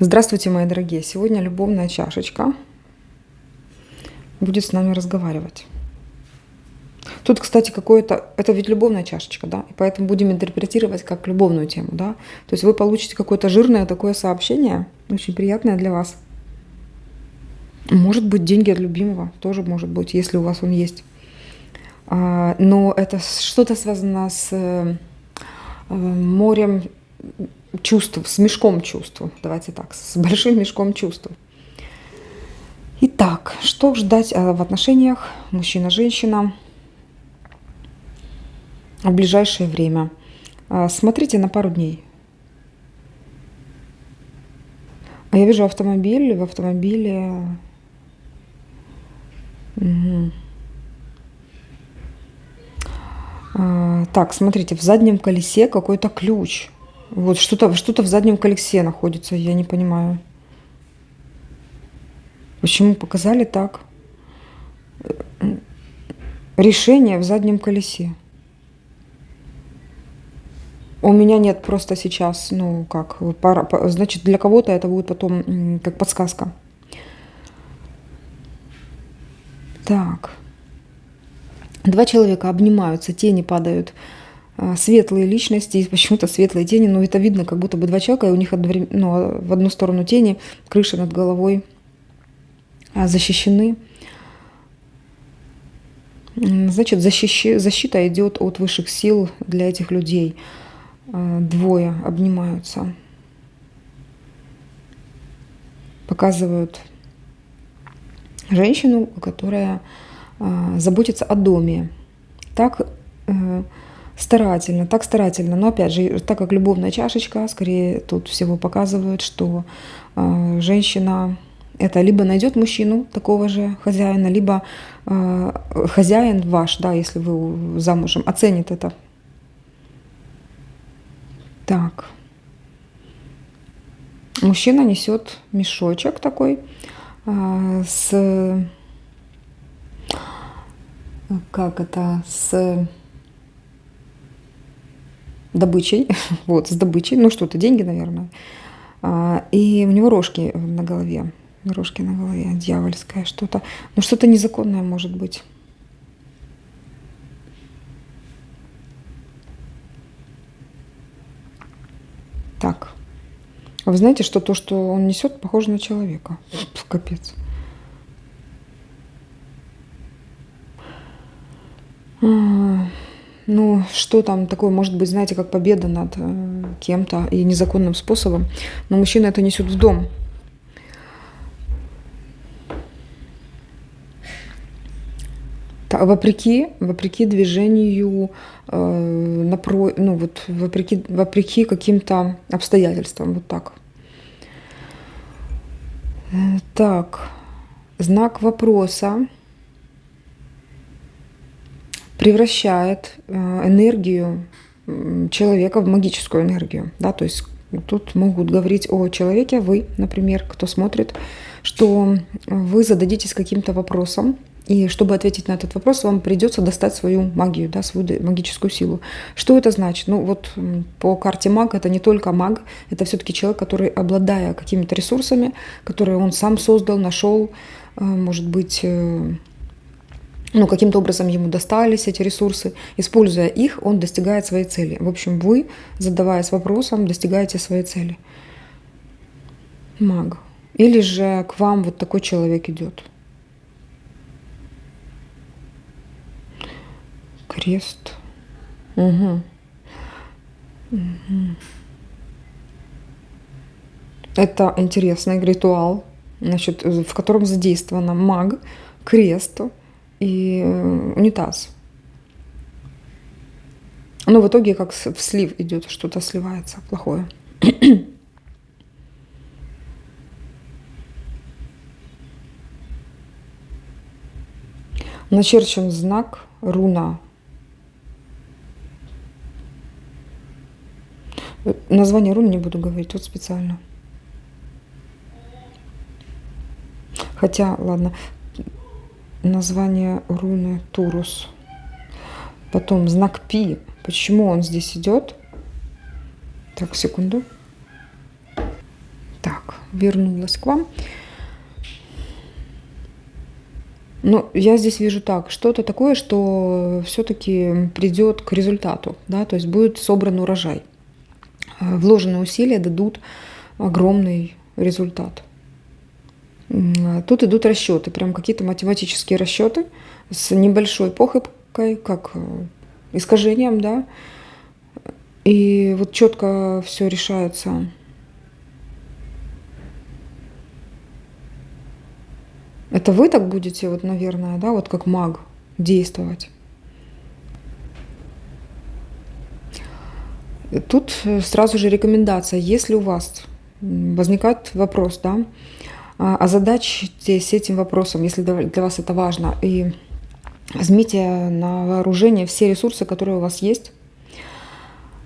Здравствуйте, мои дорогие! Сегодня любовная чашечка будет с нами разговаривать. Тут, кстати, это ведь любовная чашечка, да, и поэтому будем интерпретировать как любовную тему, да. То есть вы получите какое-то жирное такое сообщение, очень приятное для вас. Может быть, деньги от любимого, тоже может быть, если у вас он есть. Но это что-то связано с морем чувств, с мешком чувств, давайте так, с большим мешком чувств. Итак, что ждать в отношениях мужчина-женщина в ближайшее время? Смотрите на пару дней. Я вижу автомобиль, в автомобиле... Угу. Так, смотрите, в заднем колесе какой-то ключ. Вот что-то в заднем колесе находится, я не понимаю. Почему показали так? Решение в заднем колесе. У меня нет просто сейчас, значит, для кого-то это будет потом как подсказка. Так. Два человека обнимаются, тени падают. Светлые личности, и почему-то светлые тени, но это видно, как будто бы два человека, и у них в одну сторону тени, крыша над головой защищены. Значит, защита идет от высших сил для этих людей. Двое обнимаются. Показывают женщину, которая заботится о доме. Так старательно. Но опять же, так как любовная чашечка, скорее тут всего показывают, что женщина это либо найдет мужчину такого же хозяина, либо хозяин ваш, да, если вы замужем, оценит это. Так. Мужчина несет мешочек такой с добычей. Вот, с добычей. Ну, что-то, деньги, наверное. И у него рожки на голове. Рожки на голове, дьявольское что-то. Но что-то незаконное может быть. Так. А вы знаете, что то, что он несет, похоже на человека. Капец. Ну, что там такое, может быть, знаете, как победа над кем-то и незаконным способом. Но мужчина это несет в дом. Вопреки движению, вопреки каким-то обстоятельствам. Вот так. Так, знак вопроса превращает энергию человека в магическую энергию. Да? То есть тут могут говорить о человеке, вы, например, кто смотрит, что вы зададитесь каким-то вопросом, и чтобы ответить на этот вопрос, вам придется достать свою магию, да, свою магическую силу. Что это значит? Ну вот по карте маг это не только маг, это все-таки человек, который, обладая какими-то ресурсами, которые он сам создал, нашел, может быть, каким-то образом ему достались эти ресурсы. Используя их, он достигает своей цели. В общем, вы, задаваясь вопросом, достигаете своей цели. Маг. Или же к вам вот такой человек идет. Крест. Угу. Это интересный ритуал, значит, в котором задействована маг, крест и унитаз. Но в итоге как в слив идет, что-то сливается плохое. Начерчен знак, руна. Название рун не буду говорить, тут специально. Хотя, ладно, название руны Турус. Потом знак Пи. Почему он здесь идет? Так, секунду. Так. Так, вернулась к вам. Но я здесь вижу так, что-то такое, что все-таки придет к результату, да, то есть будет собран урожай. Вложенные усилия дадут огромный результат. Тут идут расчеты, прям какие-то математические расчеты с небольшой похибкой, как искажением, да, и вот четко все решается. Это вы так будете, вот, наверное, да, вот как маг действовать. Тут сразу же рекомендация, если у вас возникает вопрос, да, озадачьтесь этим вопросом, если для вас это важно, и возьмите на вооружение все ресурсы, которые у вас есть,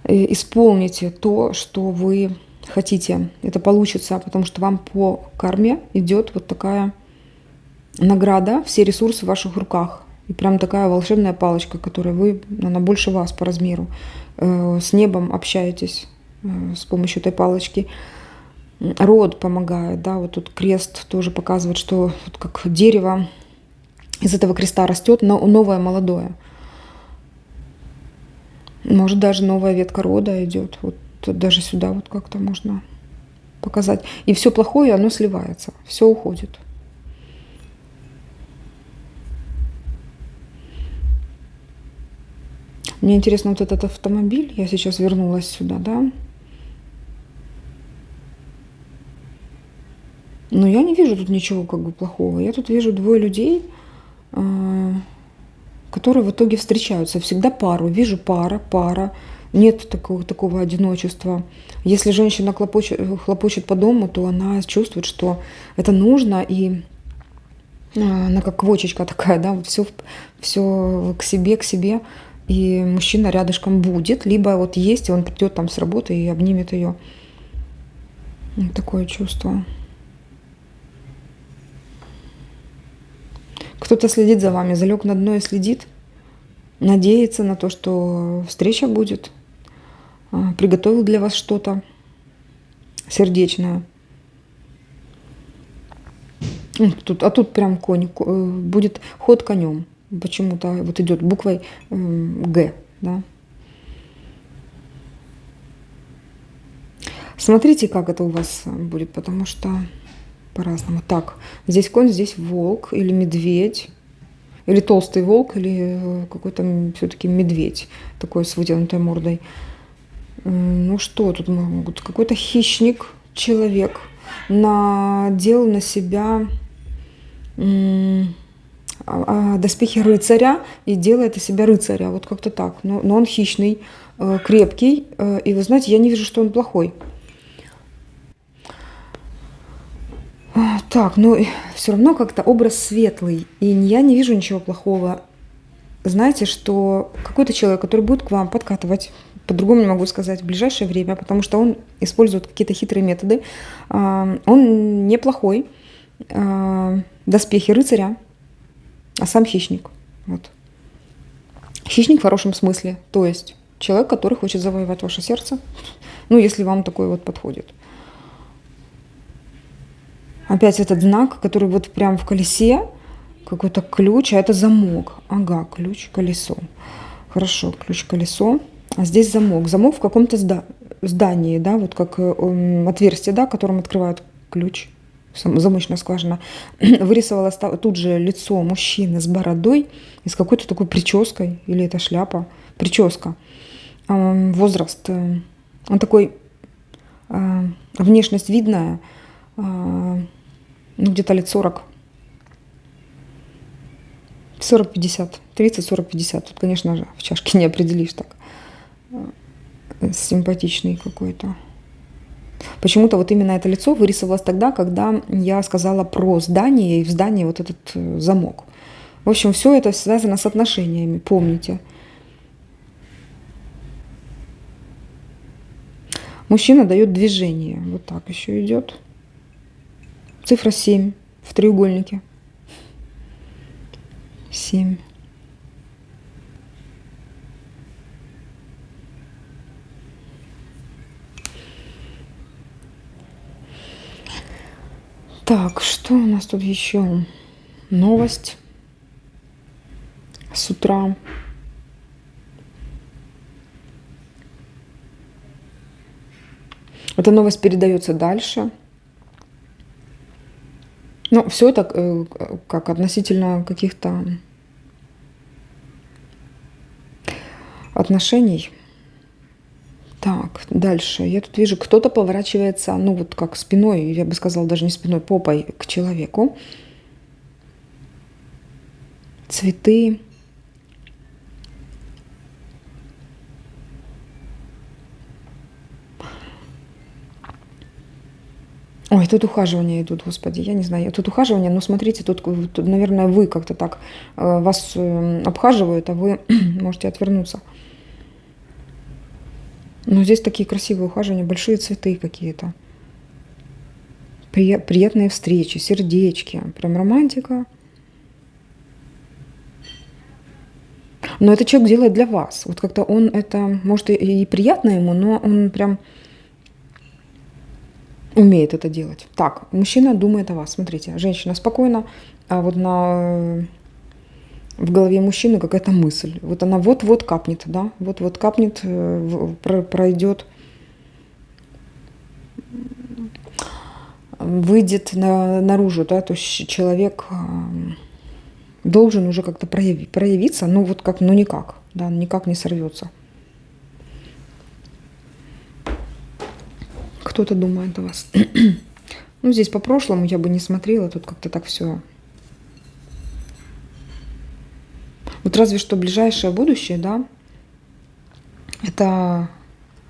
и исполните то, что вы хотите. Это получится, потому что вам по карме идет вот такая награда, все ресурсы в ваших руках. И прям такая волшебная палочка, которая она больше вас по размеру. С небом общаетесь с помощью этой палочки. Род помогает, да, вот тут крест тоже показывает, что вот как дерево из этого креста растет новое, молодое. Может, даже новая ветка рода идет. Вот даже сюда вот как-то можно показать. И все плохое, оно сливается, все уходит. Мне интересно вот этот автомобиль. Я сейчас вернулась сюда, да. Но я не вижу тут ничего как бы плохого. Я тут вижу двое людей, которые в итоге встречаются. Всегда пару. Вижу пара. Нет такого одиночества. Если женщина хлопочет по дому, то она чувствует, что это нужно, и она как квочечка такая, да, вот все к себе, и мужчина рядышком будет, либо вот есть, и он придет там с работы и обнимет ее. Вот такое чувство. Кто-то следит за вами, залег на дно и следит, надеется на то, что встреча будет, приготовил для вас что-то сердечное. Тут прям конь, будет ход конем. Почему-то вот идет буквой Г, да. Смотрите, как это у вас будет, потому что по-разному. Так, здесь конь, здесь волк или медведь, или толстый волк, или какой-то все-таки медведь, такой с вытянутой мордой. Ну что тут могут? Какой-то хищник, человек, надел на себя доспехи рыцаря и делает из себя рыцаря, вот как-то так. Но он хищный, крепкий, и вы знаете, я не вижу, что он плохой. Так, но все равно как-то образ светлый, и я не вижу ничего плохого. Знаете, что какой-то человек, который будет к вам подкатывать, по-другому не могу сказать, в ближайшее время, потому что он использует какие-то хитрые методы, он неплохой, доспехи рыцаря, а сам хищник. Вот. Хищник в хорошем смысле, то есть человек, который хочет завоевать ваше сердце, ну, если вам такой вот подходит. Опять этот знак, который вот прям в колесе, какой-то ключ, а это замок. Ага, ключ, колесо. Хорошо, ключ, колесо. А здесь замок. Замок в каком-то здании, да, вот как отверстие, да, которым открывают ключ, замочная скважина. Вырисовалось тут же лицо мужчины с бородой и с какой-то такой прической, или это шляпа, прическа. Возраст, он такой, внешность видная, ну, где-то лет 40. 40-50. 30-40-50. Тут, конечно же, в чашке не определишь так. Симпатичный какой-то. Почему-то вот именно это лицо вырисовалось тогда, когда я сказала про здание, и в здании вот этот замок. В общем, все это связано с отношениями, помните. Мужчина дает движение. Вот так еще идет. Цифра 7 в треугольнике. 7. Так, что у нас тут еще? Новость с утра. Эта новость передается дальше. Ну, все это как относительно каких-то отношений. Так, дальше. Я тут вижу, кто-то поворачивается, ну вот как спиной, я бы сказала, даже не спиной, попой к человеку. Цветы. Ой, тут ухаживания идут, господи, я не знаю. Тут ухаживания, но смотрите, тут, наверное, вы как-то так, вас обхаживают, а вы можете отвернуться. Но здесь такие красивые ухаживания, большие цветы какие-то. Приятные встречи, сердечки, прям романтика. Но этот человек делает для вас. Вот как-то он это, может, и приятно ему, но он прям умеет это делать. Так, мужчина думает о вас. Смотрите, женщина спокойна, а вот в голове мужчины какая-то мысль. Вот она вот-вот капнет, да, вот-вот капнет, пройдет, выйдет наружу, да, то есть человек должен уже как-то проявиться, ну вот как, ну никак, да, никак не сорвется. Кто-то думает о вас. Ну, здесь по прошлому я бы не смотрела, тут как-то так все. Вот разве что ближайшее будущее, да, это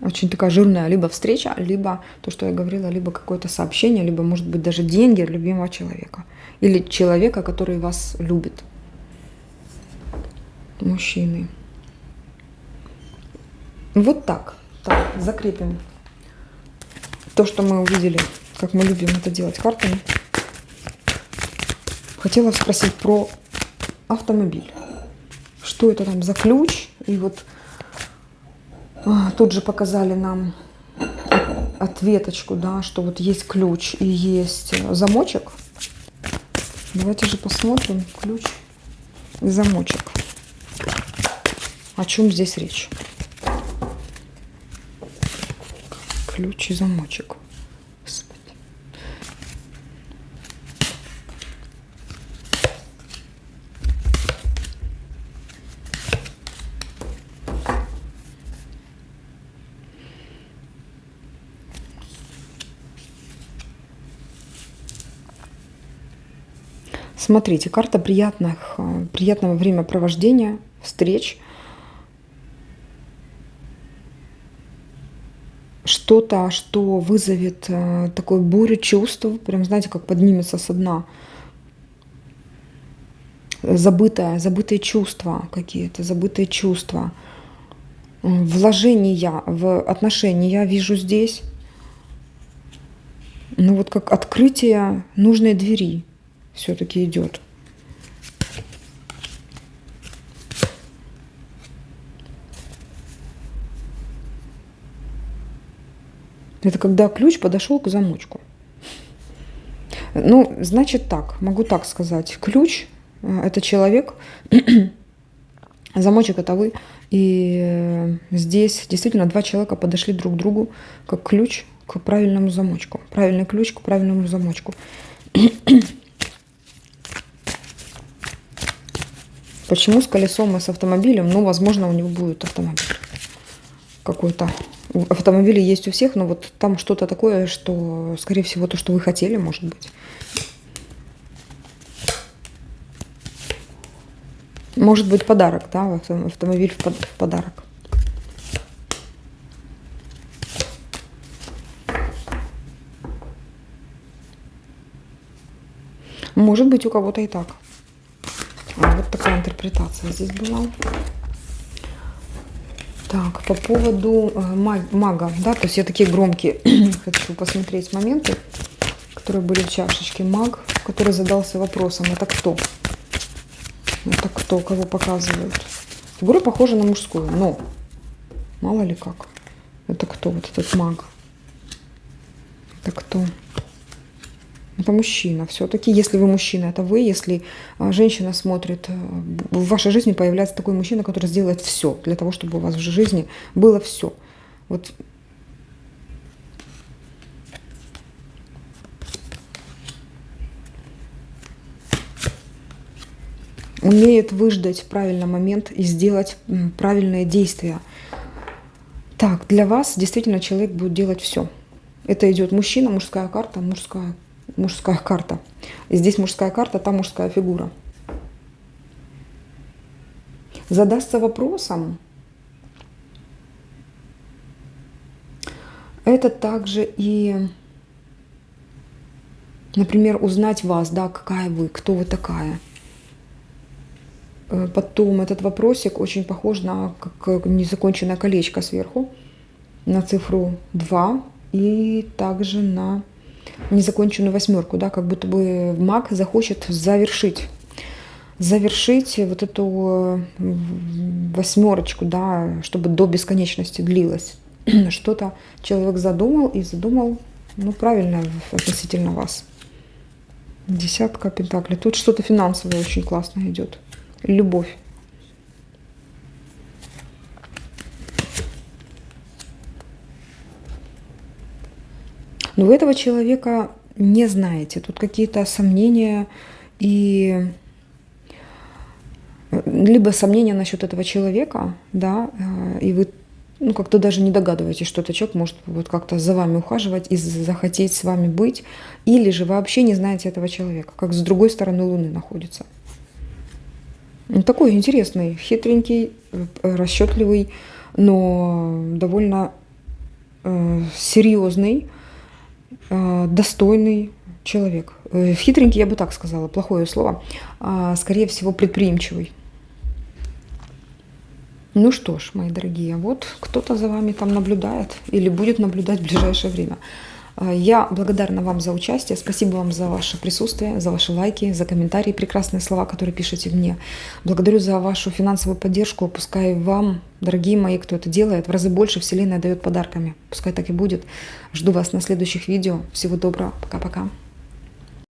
очень такая жирная либо встреча, либо то, что я говорила, либо какое-то сообщение, либо, может быть, даже деньги любимого человека. Или человека, который вас любит. Мужчины. Вот так. Так, закрепим то, что мы увидели, как мы любим это делать картами. Хотела спросить про автомобиль. Что это там за ключ? И вот тут же показали нам ответочку, да, что вот есть ключ и есть замочек. Давайте же посмотрим ключ и замочек. О чем здесь речь? Ключ и замочек. Господи. Смотрите, карта приятного времяпровождения, встреч. Что-то, что вызовет такую бурю чувств, прям, знаете, как поднимется со дна. Забытые чувства какие-то, забытые чувства. Вложения в отношения я вижу здесь. Ну вот как открытие нужной двери все-таки идет. Это когда ключ подошел к замочку. Ну, значит так, могу так сказать. Ключ – это человек, замочек – это вы. И здесь действительно два человека подошли друг к другу, как ключ к правильному замочку. Правильный ключ к правильному замочку. Почему с колесом и с автомобилем? Ну, возможно, у него будет автомобиль какой-то. Автомобили есть у всех, но вот там что-то такое, что, скорее всего, то, что вы хотели, может быть. Может быть, подарок, да, автомобиль в подарок. Может быть, у кого-то и так. Вот такая интерпретация здесь была. Так, по поводу мага, да, то есть я такие громкие хочу посмотреть моменты, которые были в чашечке. Маг, который задался вопросом, это кто? Это кто, кого показывают? Фигура похожа на мужскую, но мало ли как. Это кто, вот этот маг? Это кто? Это мужчина. Все-таки, если вы мужчина, это вы. Если женщина смотрит, в вашей жизни появляется такой мужчина, который сделает все для того, чтобы у вас в жизни было все. Вот. Умеет выждать правильный момент и сделать правильные действия. Так, для вас действительно человек будет делать все. Это идет мужчина, мужская карта, мужская карта. И здесь мужская карта, там мужская фигура. Задастся вопросом. Это также и, например, узнать вас, да, какая вы, кто вы такая. Потом этот вопросик очень похож на как незаконченное колечко сверху, на цифру 2 и также на незаконченную восьмерку, да, как будто бы маг захочет завершить вот эту восьмерочку, да, чтобы до бесконечности длилось. Что-то человек задумал, ну, правильно относительно вас. Десятка пентаклей. Тут что-то финансовое очень классно идет. Любовь. Но вы этого человека не знаете. Тут какие-то сомнения и либо сомнения насчет этого человека, да, и вы как-то даже не догадываетесь, что этот человек может вот как-то за вами ухаживать и захотеть с вами быть, или же вы вообще не знаете этого человека, как с другой стороны Луны находится. Такой интересный, хитренький, расчетливый, но довольно серьезный, достойный человек. Хитренький, я бы так сказала, плохое слово. Скорее всего, предприимчивый. Ну что ж, мои дорогие, вот кто-то за вами там наблюдает или будет наблюдать в ближайшее время. Я благодарна вам за участие, спасибо вам за ваше присутствие, за ваши лайки, за комментарии, прекрасные слова, которые пишете мне. Благодарю за вашу финансовую поддержку, пускай вам, дорогие мои, кто это делает, в разы больше Вселенная дает подарками. Пускай так и будет. Жду вас на следующих видео. Всего доброго, пока-пока.